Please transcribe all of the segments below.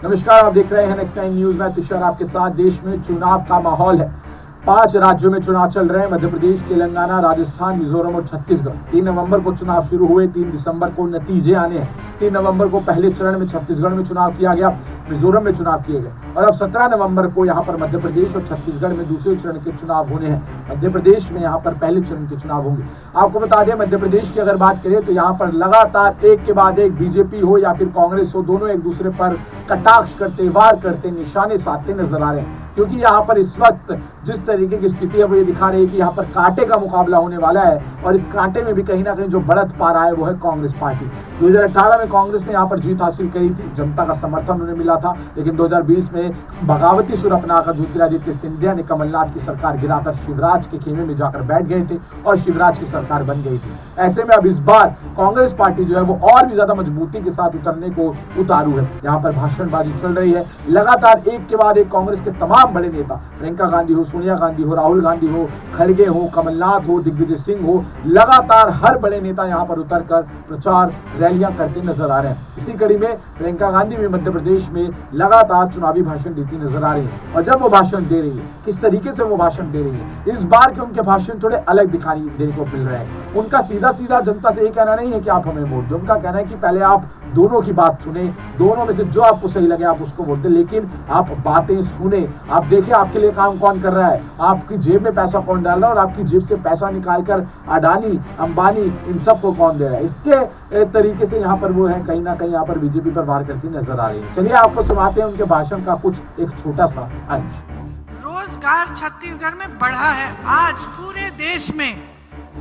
नमस्कार, आप देख रहे हैं नेक्स्ट टाइम न्यूज। में तुषार आपके साथ। देश में चुनाव का माहौल है। 5 राज्यों में चुनाव चल रहे हैं। मध्य प्रदेश, तेलंगाना, राजस्थान, मिजोरम और छत्तीसगढ़। 3 नवंबर को चुनाव शुरू हुए। 3 दिसंबर को नतीजे आने हैं। 3 नवंबर को पहले चरण में छत्तीसगढ़ में चुनाव किया गया, मिजोरम में चुनाव किए गए और अब 17 नवंबर को यहाँ पर मध्य प्रदेश और छत्तीसगढ़ में दूसरे चरण के चुनाव होने हैं। मध्य प्रदेश में यहाँ पर पहले चरण के चुनाव होंगे। आपको बता दें, मध्य प्रदेश की अगर बात करें तो यहाँ पर लगातार एक के बाद एक बीजेपी हो या फिर कांग्रेस हो, दोनों एक दूसरे पर कटाक्ष करते, वार करते, निशाने साधते नजर आ रहे हैं। क्योंकि यहाँ पर इस वक्त जिस तरीके की स्थिति है वो ये दिखा रही है कि यहाँ पर कांटे का मुकाबला होने वाला है और इस कांटे में भी कहीं ना कहीं जो बढ़त पा रहा है वो है कांग्रेस पार्टी। 2018 में कांग्रेस ने यहाँ पर जीत हासिल करी थी, जनता का समर्थन उन्हें मिला था, लेकिन 2020 में बगावती सुर अपनाकर ज्योतिरादित्य सिंधिया ने कमलनाथ की सरकार गिराकर शिवराज के खेमे में जाकर बैठ गए थे और शिवराज की सरकार बन गई थी। ऐसे में अब इस बार कांग्रेस पार्टी जो है वो और भी ज्यादा मजबूती के साथ उतरने को उतारू है। यहाँ पर भाषणबाजी चल रही है। लगातार एक के बाद एक कांग्रेस के तमाम बड़े नेता, प्रियंका गांधी हो, सोनिया गांधी हो, राहुल गांधी हो, खड़गे हो, कमलनाथ हो, दिग्विजय सिंह हो, लगातार हर बड़े नेता यहाँ पर उतरकर प्रचार रैलियां करते नजर आ रहे हैं। इसी कड़ी में प्रियंका गांधी भी मध्य प्रदेश में लगातार चुनावी भाषण देती नजर आ रही है। और जब वो भाषण दे रही है, किस तरीके से वो भाषण दे रही है, इस बार के उनके भाषण थोड़े अलग दिखाई देने को मिल रहे हैं। उनका सीधा सीधा जनता से ये कहना नहीं है कि आप हमें वोट दो। उनका कहना है कि पहले आप दोनों की बात सुने, दोनों में से जो आपको सही लगे आप उसको वोट दें, लेकिन आप बातें सुने, आप देखिए आपके लिए काम कौन कर रहा है, आपकी जेब में पैसा कौन डाल रहा है और आपकी जेब से पैसा निकालकर अडानी, अंबानी, इन सबको कौन दे रहा है। इसके तरीके से यहाँ पर वो है कहीं ना कहीं यहाँ पर बीजेपी पर वार करती नजर आ रही है। चलिए आपको सुनाते हैं उनके भाषण का कुछ एक छोटा सा अंश। रोजगार छत्तीसगढ़ में बढ़ा है। आज पूरे देश में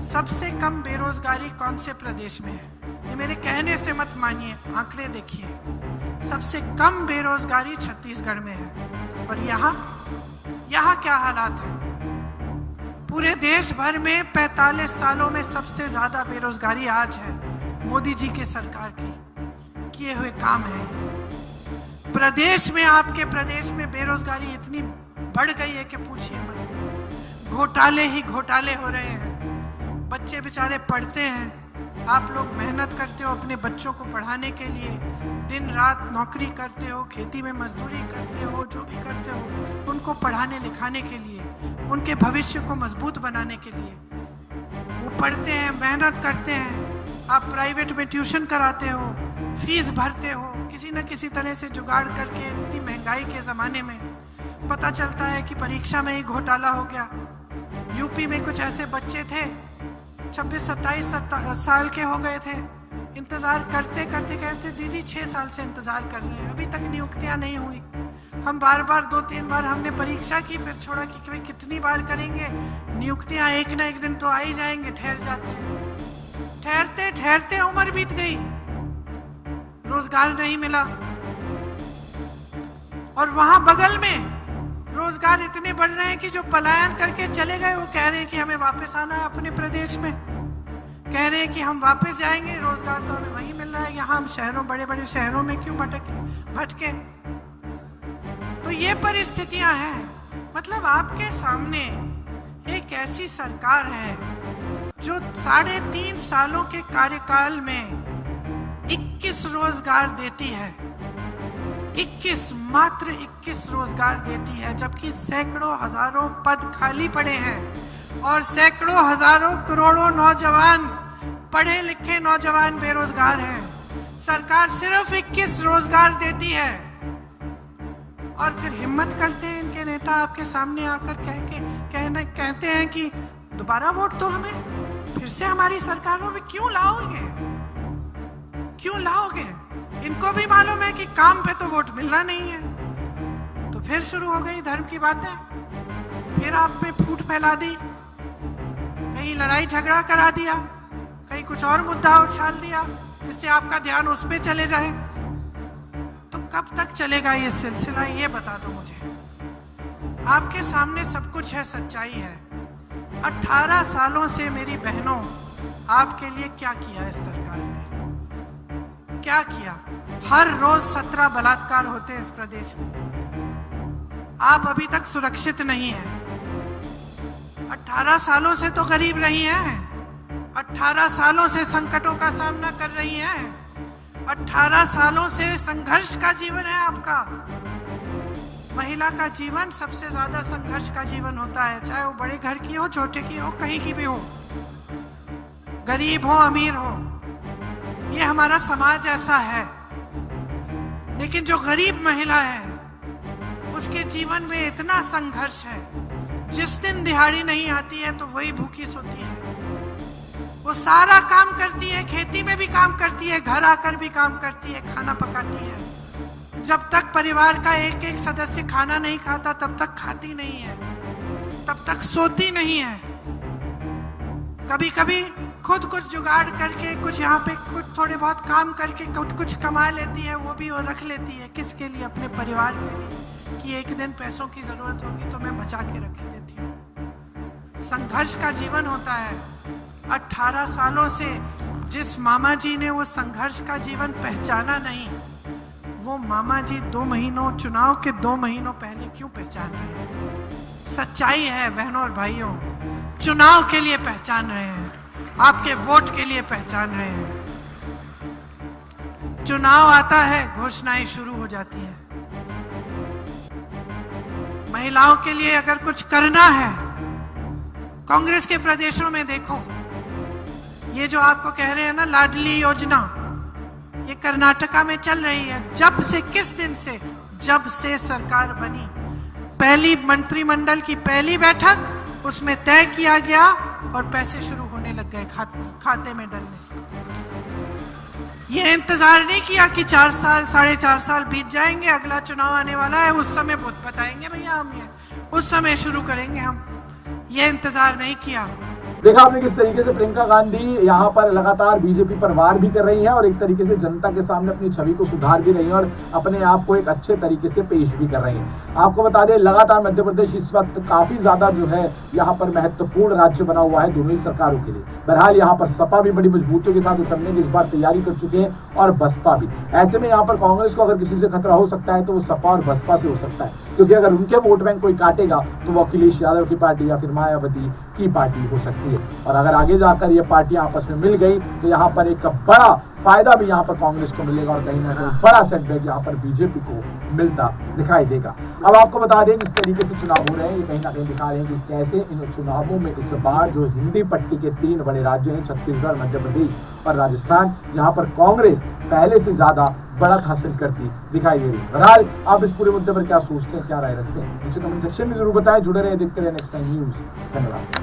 सबसे कम बेरोजगारी कौन से प्रदेश में है? ये मेरे कहने से मत मानिए, आंकड़े देखिए। सबसे कम बेरोजगारी छत्तीसगढ़ में है। और यहाँ क्या हालात है? पूरे देश भर में 45 सालों में सबसे ज्यादा बेरोजगारी आज है। मोदी जी के सरकार की किए हुए काम है। प्रदेश में, आपके प्रदेश में बेरोजगारी इतनी बढ़ गई है कि पूछिए मत। घोटाले ही घोटाले हो रहे हैं। बच्चे बेचारे पढ़ते हैं, आप लोग मेहनत करते हो अपने बच्चों को पढ़ाने के लिए, दिन रात नौकरी करते हो, खेती में मजदूरी करते हो, जो भी करते हो उनको पढ़ाने लिखाने के लिए, उनके भविष्य को मजबूत बनाने के लिए। वो पढ़ते हैं, मेहनत करते हैं, आप प्राइवेट में ट्यूशन कराते हो, फीस भरते हो, किसी न किसी तरह से जुगाड़ करके। इतनी महंगाई के ज़माने में पता चलता है कि परीक्षा में ही घोटाला हो गया। यूपी में कुछ ऐसे बच्चे थे, 26-27 साल के हो गए थे, इंतजार करते करते कहते दीदी 6 साल से इंतजार कर रहे हैं, अभी तक नियुक्तियां नहीं हुई। हम बार 2-3 बार हमने परीक्षा की, फिर छोड़ा कि भाई कितनी बार करेंगे, नियुक्तियां एक ना एक दिन तो आ ही जाएंगे। ठहर जाते हैं। ठहरते ठहरते उम्र बीत गई, रोजगार नहीं मिला। और वहां बगल में रोजगार इतने बढ़ रहे हैं कि जो पलायन करके चले गए वो कह रहे हैं कि हमें वापस आना है अपने प्रदेश में। कह रहे हैं कि हम वापस जाएंगे, रोजगार तो हमें वहीं मिल रहा है, यहाँ हम शहरों, बड़े बड़े शहरों में क्यों भटके। तो ये परिस्थितियां हैं। मतलब आपके सामने एक ऐसी सरकार है जो 3.5 सालों के कार्यकाल में 21 रोजगार देती है। 21, मात्र 21 रोजगार देती है, जबकि सैकड़ों हजारों पद खाली पड़े हैं और सैकड़ों हजारों करोड़ों नौजवान, पढ़े लिखे नौजवान बेरोजगार हैं। सरकार सिर्फ 21 रोजगार देती है और फिर हिम्मत करते हैं इनके नेता आपके सामने आकर कहते हैं कि दोबारा वोट दो हमें, फिर से हमारी सरकारों में क्यों लाओगे। इनको भी मालूम है कि काम पे तो वोट मिलना नहीं है। तो फिर शुरू हो गई धर्म की बातें, फिर आप पे फूट फैला दी, कहीं लड़ाई झगड़ा करा दिया, कहीं कुछ और मुद्दा उछाल दिया जिससे आपका ध्यान उस पे चले जाए। तो कब तक चलेगा ये सिलसिला, ये बता दो मुझे। आपके सामने सब कुछ है, सच्चाई है। 18 सालों से मेरी बहनों, आपके लिए क्या किया इस सरकार ने? क्या किया? हर रोज 17 बलात्कार होते हैं इस प्रदेश में। आप अभी तक सुरक्षित नहीं हैं। 18 सालों से तो गरीब रही हैं, 18 सालों से संकटों का सामना कर रही हैं। 18 सालों से संघर्ष का जीवन है आपका। महिला का जीवन सबसे ज्यादा संघर्ष का जीवन होता है, चाहे वो बड़े घर की हो, छोटे की हो, कहीं की भी हो, गरीब हो, अमीर हो। ये हमारा समाज ऐसा है। लेकिन जो गरीब महिला है उसके जीवन में इतना संघर्ष है, जिस दिन दिहाड़ी नहीं आती है तो वही भूखी सोती है। वो सारा काम करती है, खेती में भी काम करती है, घर आकर भी काम करती है, खाना पकाती है। जब तक परिवार का एक एक सदस्य खाना नहीं खाता तब तक खाती नहीं है, तब तक सोती नहीं है। कभी कभी खुद कुछ जुगाड़ करके, कुछ यहाँ पे कुछ थोड़े बहुत काम करके कुछ कमा लेती है, वो भी वो रख लेती है। किसके लिए? अपने परिवार के लिए, कि एक दिन पैसों की जरूरत होगी तो मैं बचा के रख देती हूँ। संघर्ष का जीवन होता है। 18 सालों से जिस मामा जी ने वो संघर्ष का जीवन पहचाना नहीं, वो मामा जी 2 महीनों, चुनाव के 2 महीनों पहले क्यों पहचान रहे हैं? सच्चाई है बहनों और भाइयों, चुनाव के लिए पहचान रहे हैं, आपके वोट के लिए पहचान रहे हैं। चुनाव आता है, घोषणाएं शुरू हो जाती हैं। महिलाओं के लिए अगर कुछ करना है, कांग्रेस के प्रदेशों में देखो, ये जो आपको कह रहे हैं ना लाडली योजना, ये कर्नाटका में चल रही है। जब से, किस दिन से? जब से सरकार बनी, पहली मंत्रिमंडल की पहली बैठक, उसमें तय किया गया और पैसे शुरू होने लग गए खाते में डलने। ये इंतजार नहीं किया कि 4 साल, 4.5 साल बीत जाएंगे, अगला चुनाव आने वाला है, उस समय बताएंगे भैया हम ये, उस समय शुरू करेंगे हम। ये इंतजार नहीं किया। देखा आपने किस तरीके से प्रियंका गांधी यहाँ पर लगातार बीजेपी पर वार भी कर रही है और एक तरीके से जनता के सामने अपनी छवि को सुधार भी रही है और अपने आप को एक अच्छे तरीके से पेश भी कर रही है। आपको बता दें, लगातार मध्य प्रदेश इस वक्त काफी ज्यादा जो है यहाँ पर महत्वपूर्ण राज्य बना हुआ है दोनों ही सरकारों के लिए। बहरहाल यहाँ पर सपा भी बड़ी मजबूतियों के साथ उतरने की इस बार तैयारी कर चुके हैं और बसपा भी। ऐसे में यहाँ पर कांग्रेस को अगर किसी से खतरा हो सकता है तो वो सपा और बसपा से हो सकता है, क्योंकि अगर उनके वोट बैंक कोई काटेगा तो वो अखिलेश यादव की पार्टी या फिर मायावती की पार्टी हो सकती है। और अगर आगे जाकर ये पार्टियां आपस में मिल गई तो यहाँ पर एक बड़ा फायदा भी यहाँ पर कांग्रेस को मिलेगा और कहीं ना कहीं बड़ा सेटबैक यहाँ पर बीजेपी को मिलता दिखाई देगा। अब आपको बता दें, जिस तरीके से चुनाव हो रहे हैं, ये कहीं ना कहीं दिखा रहे हैं कि कैसे इन चुनावों में इस बार जो हिंदी पट्टी के 3 बड़े राज्य हैं, छत्तीसगढ़, मध्य प्रदेश और राजस्थान, यहाँ पर कांग्रेस पहले से ज्यादा बढ़त हासिल करती दिखाई दे रही है। बहरहाल आप इस पूरे मुद्दे पर क्या सोचते हैं, क्या राय रखते हैं, मुझे कमेंट सेक्शन में जरूर बताएं। जुड़े रहे, देखते रहे नेक्स्ट टाइम न्यूज। धन्यवाद।